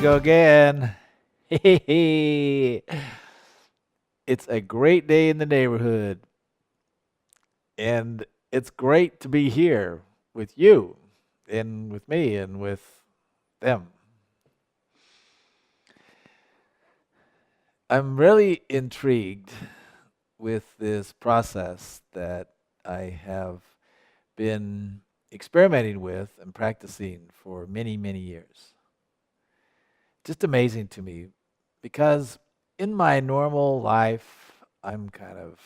go again. It's a great day in the neighborhood, and it's great to be here with you and with me and with them. I'm really intrigued with this process that I have been experimenting with and practicing for many, many years. Just amazing to me because in my normal life, I'm kind of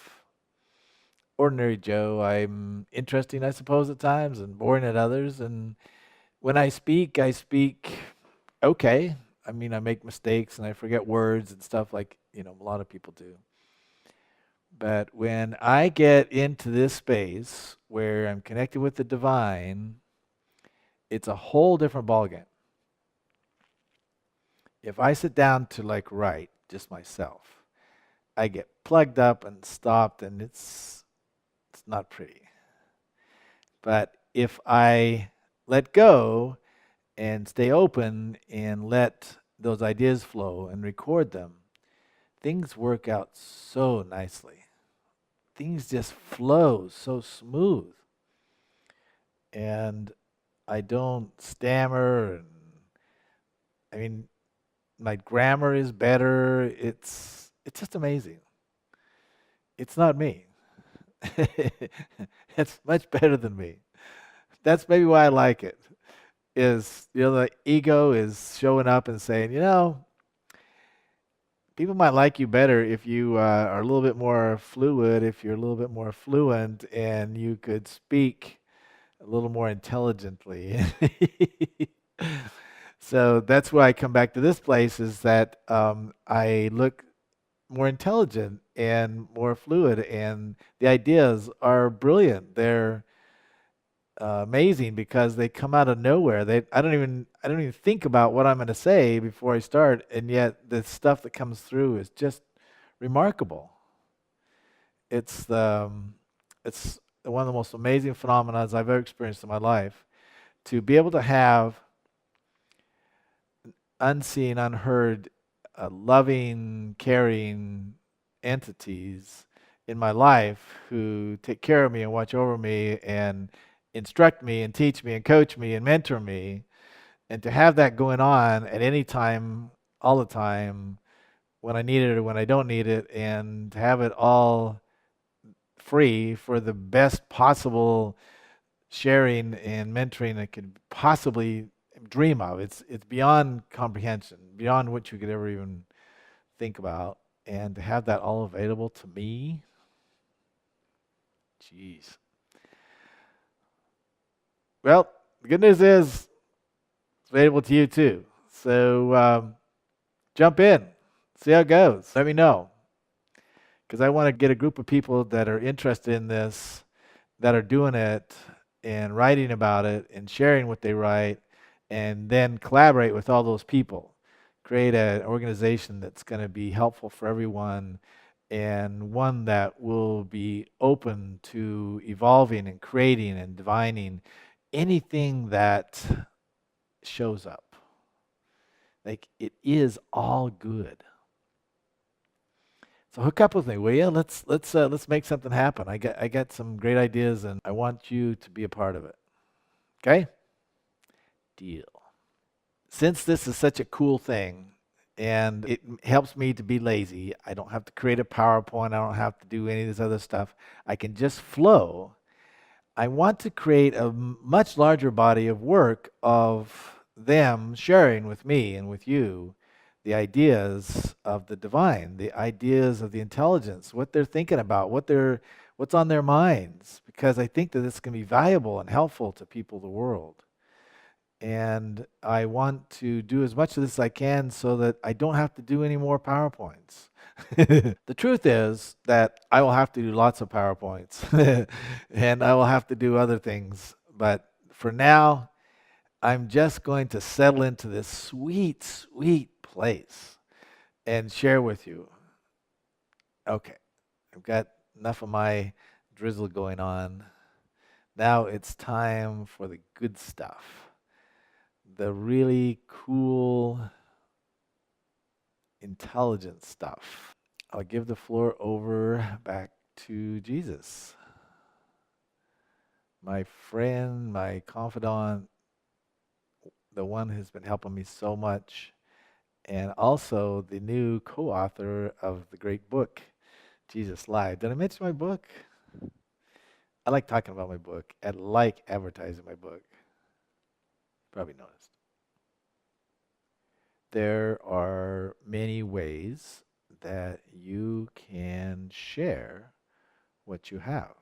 ordinary Joe. I'm interesting, I suppose, at times and boring at others. And when I speak okay. I mean, I make mistakes and I forget words and stuff like, a lot of people do. But when I get into this space where I'm connected with the divine, it's a whole different ballgame. If I sit down to like write just myself, I get plugged up and stopped and it's not pretty. But if I let go and stay open and let those ideas flow and record them, things work out so nicely. Things just flow so smooth. And I don't stammer. And I mean, my grammar is better. It's just amazing. It's not me. It's much better than me. That's maybe why I like it. Is the ego is showing up and saying, people might like you better if you are a little bit more fluid, if you're a little bit more fluent, and you could speak a little more intelligently. So that's why I come back to this place is that I look more intelligent and more fluid, and the ideas are brilliant. They're amazing because they come out of nowhere. I don't even think about what I'm going to say before I start, and yet the stuff that comes through is just remarkable. It's one of the most amazing phenomena I've ever experienced in my life to be able to have unseen, unheard, loving, caring entities in my life who take care of me and watch over me and instruct me and teach me and coach me and mentor me. And to have that going on at any time, all the time, when I need it or when I don't need it, and to have it all free for the best possible sharing and mentoring I could possibly dream of. It's beyond comprehension, beyond what you could ever even think about. And to have that all available to me, jeez. Well, the good news is it's available to you too. So jump in, see how it goes. Let me know because I want to get a group of people that are interested in this, that are doing it and writing about it and sharing what they write, and then collaborate with all those people. Create an organization that's going to be helpful for everyone and one that will be open to evolving and creating and divining anything that shows up. Like it is all good. So hook up with me, will you? Let's make something happen. I got some great ideas, and I want you to be a part of it. Okay? Deal. Since this is such a cool thing, and it helps me to be lazy, I don't have to create a PowerPoint. I don't have to do any of this other stuff. I can just flow. I want to create a much larger body of work of them sharing with me and with you the ideas of the divine, the ideas of the intelligence, what they're thinking about, what's on their minds, because I think that it's going to be valuable and helpful to people of the world. And I want to do as much of this as I can so that I don't have to do any more PowerPoints. The truth is that I will have to do lots of PowerPoints and I will have to do other things. But for now, I'm just going to settle into this sweet, sweet place and share with you. Okay, I've got enough of my drizzle going on. Now it's time for the good stuff. The really cool, intelligent stuff. I'll give the floor over back to Jesus, my friend, my confidant, the one who's been helping me so much, and also the new co-author of the great book, Jesus Live. Did I mention my book? I like talking about my book. I like advertising my book. Probably noticed. There are many ways that you can share what you have.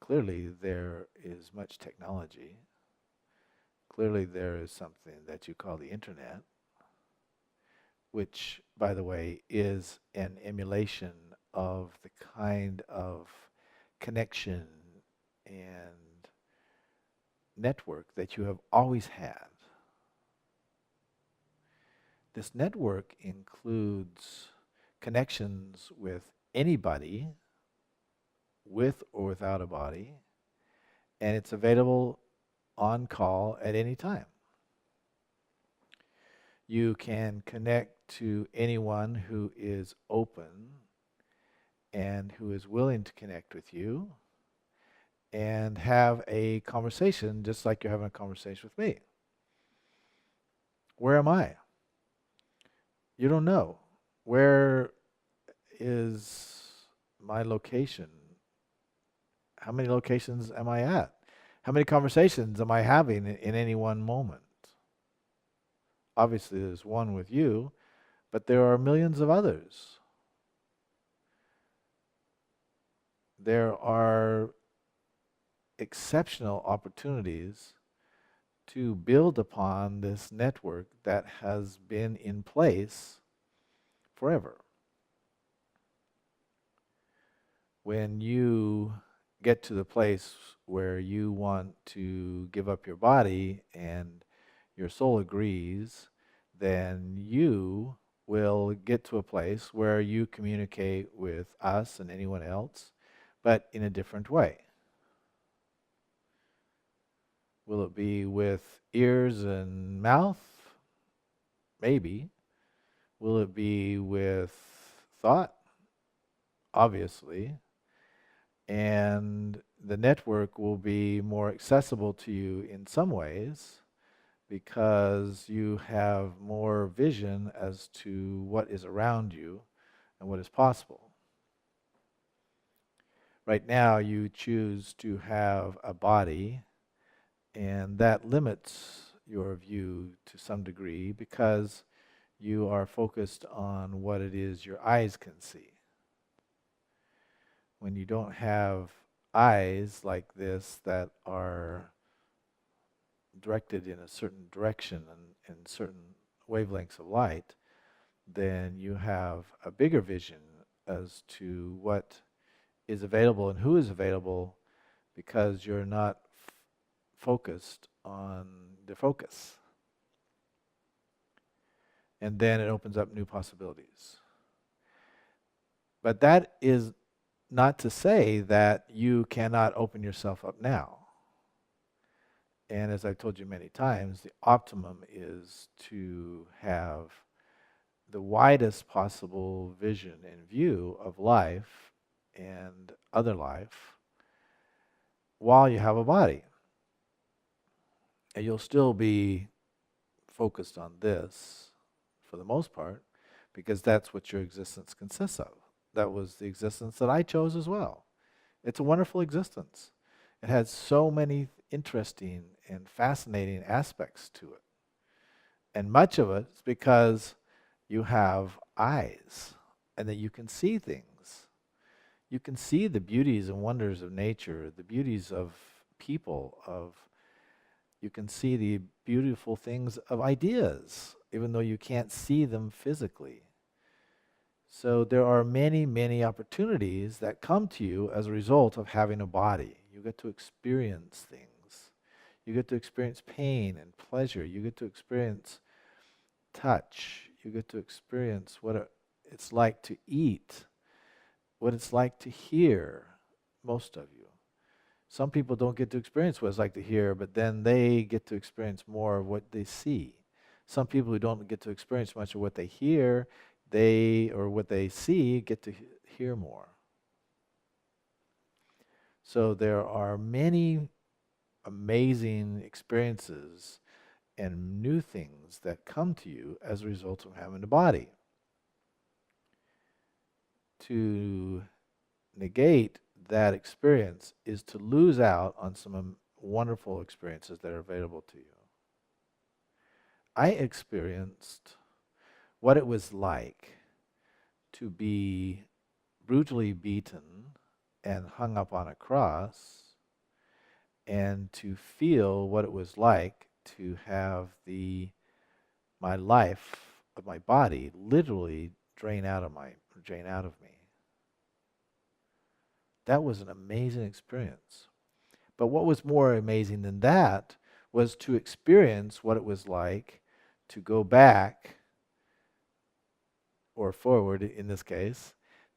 Clearly, there is much technology. Clearly, there is something that you call the internet, which, by the way, is an emulation of the kind of connection and network that you have always had. This network includes connections with anybody, with or without a body, and it's available on call at any time. You can connect to anyone who is open and who is willing to connect with you and have a conversation just like you're having a conversation with me. Where am I? You don't know. Where is my location? How many locations am I at? How many conversations am I having in any one moment? Obviously, there's one with you, but there are millions of others. There are exceptional opportunities to build upon this network that has been in place forever. When you get to the place where you want to give up your body and your soul agrees, then you will get to a place where you communicate with us and anyone else, but in a different way. Will it be with ears and mouth? Maybe. Will it be with thought? Obviously. And the network will be more accessible to you in some ways because you have more vision as to what is around you and what is possible. Right now, you choose to have a body, and that limits your view to some degree because you are focused on what it is your eyes can see. When you don't have eyes like this that are directed in a certain direction and certain wavelengths of light, then you have a bigger vision as to what is available and who is available because you're not focused on the focus. And then it opens up new possibilities. But that is not to say that you cannot open yourself up now. And as I've told you many times, the optimum is to have the widest possible vision and view of life and other life while you have a body. And you'll still be focused on this for the most part because that's what your existence consists of. That was the existence that I chose as well. It's a wonderful existence. It has so many interesting and fascinating aspects to it. And much of it is because you have eyes and that you can see things. You can see the beauties and wonders of nature, the beauties of people, you can see the beautiful things of ideas, even though you can't see them physically. So there are many, many opportunities that come to you as a result of having a body. You get to experience things. You get to experience pain and pleasure. You get to experience touch. You get to experience what it's like to eat, what it's like to hear, most of you. Some people don't get to experience what it's like to hear, but then they get to experience more of what they see. Some people who don't get to experience much of what they hear, or what they see, get to hear more. So there are many amazing experiences and new things that come to you as a result of having a body. To negate that experience is to lose out on some wonderful experiences that are available to you. I experienced what it was like to be brutally beaten and hung up on a cross, and to feel what it was like to have my life of my body literally drain out of me. That was an amazing experience. But what was more amazing than that was to experience what it was like to go back, or forward in this case,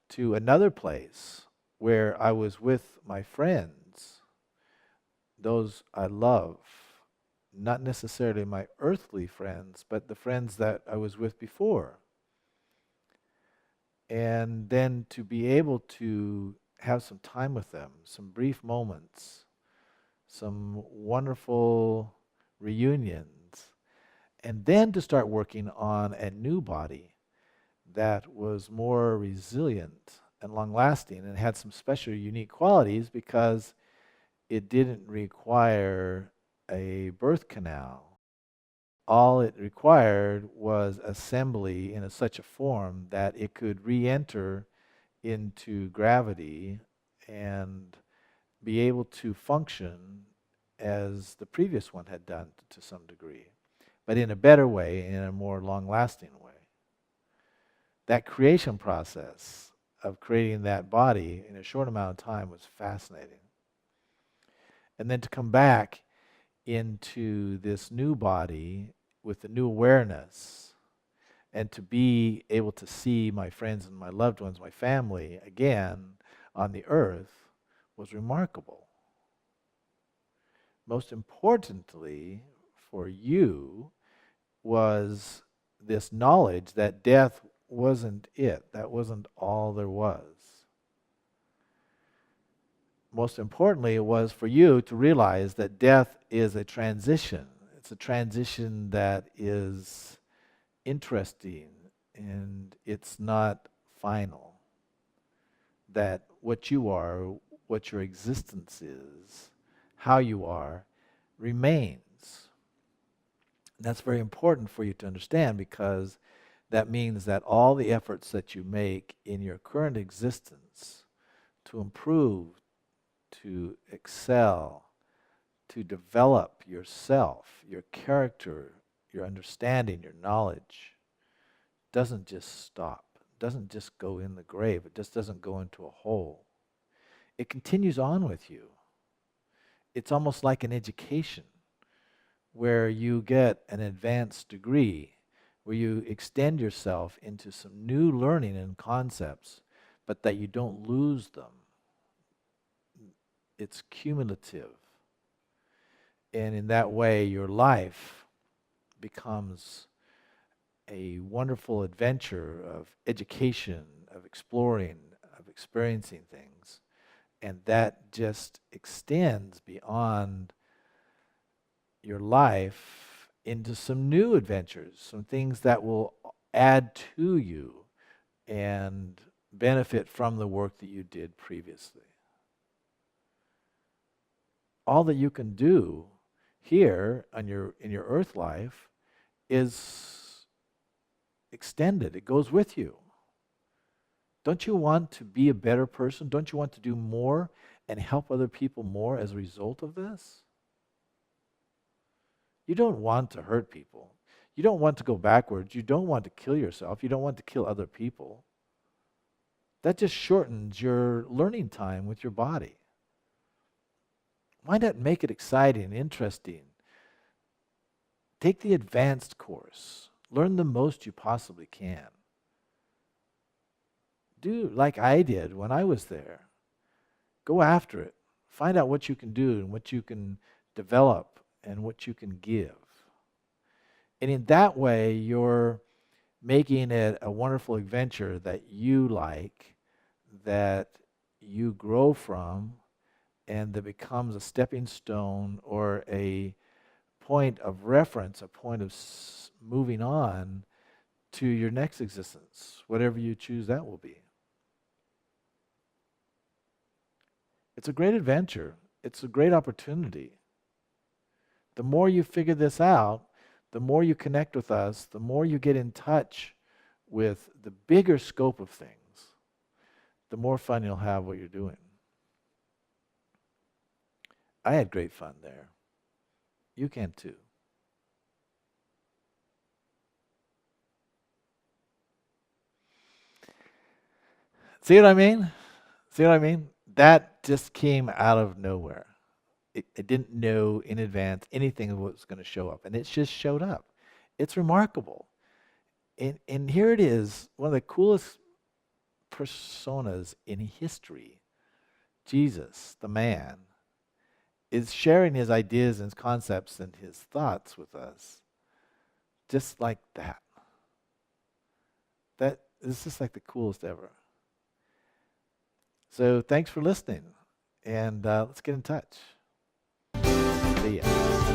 to another place where I was with my friends, those I love, not necessarily my earthly friends, but the friends that I was with before. And then to be able to have some time with them, some brief moments, some wonderful reunions, and then to start working on a new body that was more resilient and long-lasting and had some special unique qualities because it didn't require a birth canal. All it required was assembly in such a form that it could re-enter into gravity and be able to function as the previous one had done to some degree, but in a better way, in a more long-lasting way. That creation process of creating that body in a short amount of time was fascinating. And then to come back into this new body with the new awareness, and to be able to see my friends and my loved ones, my family, again on the earth, was remarkable. Most importantly for you was this knowledge that death wasn't it. That wasn't all there was. Most importantly, it was for you to realize that death is a transition. It's a transition that is interesting and it's not final. That what you are, what your existence is, how you are, remains. And that's very important for you to understand, because that means that all the efforts that you make in your current existence to improve, to excel, to develop yourself, your character, your understanding, your knowledge, doesn't just stop, doesn't just go in the grave, it just doesn't go into a hole. It continues on with you. It's almost like an education where you get an advanced degree, where you extend yourself into some new learning and concepts, but that you don't lose them. It's cumulative. And in that way, your life becomes a wonderful adventure of education, of exploring, of experiencing things. And that just extends beyond your life into some new adventures, some things that will add to you and benefit from the work that you did previously. All that you can do here in your earth life is extended. It goes with you. Don't you want to be a better person? Don't you want to do more and help other people more as a result of this? You don't want to hurt people. You don't want to go backwards. You don't want to kill yourself. You don't want to kill other people. That just shortens your learning time with your body. Why not make it exciting, interesting? Take the advanced course. Learn the most you possibly can. Do like I did when I was there. Go after it. Find out what you can do and what you can develop and what you can give. And in that way, you're making it a wonderful adventure that you like, that you grow from, and that becomes a stepping stone or a point of reference, a point of moving on to your next existence, whatever you choose that will be. It's a great adventure. It's a great opportunity. The more you figure this out, the more you connect with us, the more you get in touch with the bigger scope of things, the more fun you'll have what you're doing. I had great fun there. You can too. See what I mean? See what I mean? That just came out of nowhere. It didn't know in advance anything of what was going to show up, and it just showed up. It's remarkable. And here it is, one of the coolest personas in history. Jesus, the man, is sharing his ideas and concepts and his thoughts with us just like that. That is just like the coolest ever. So thanks for listening, and let's get in touch. See ya.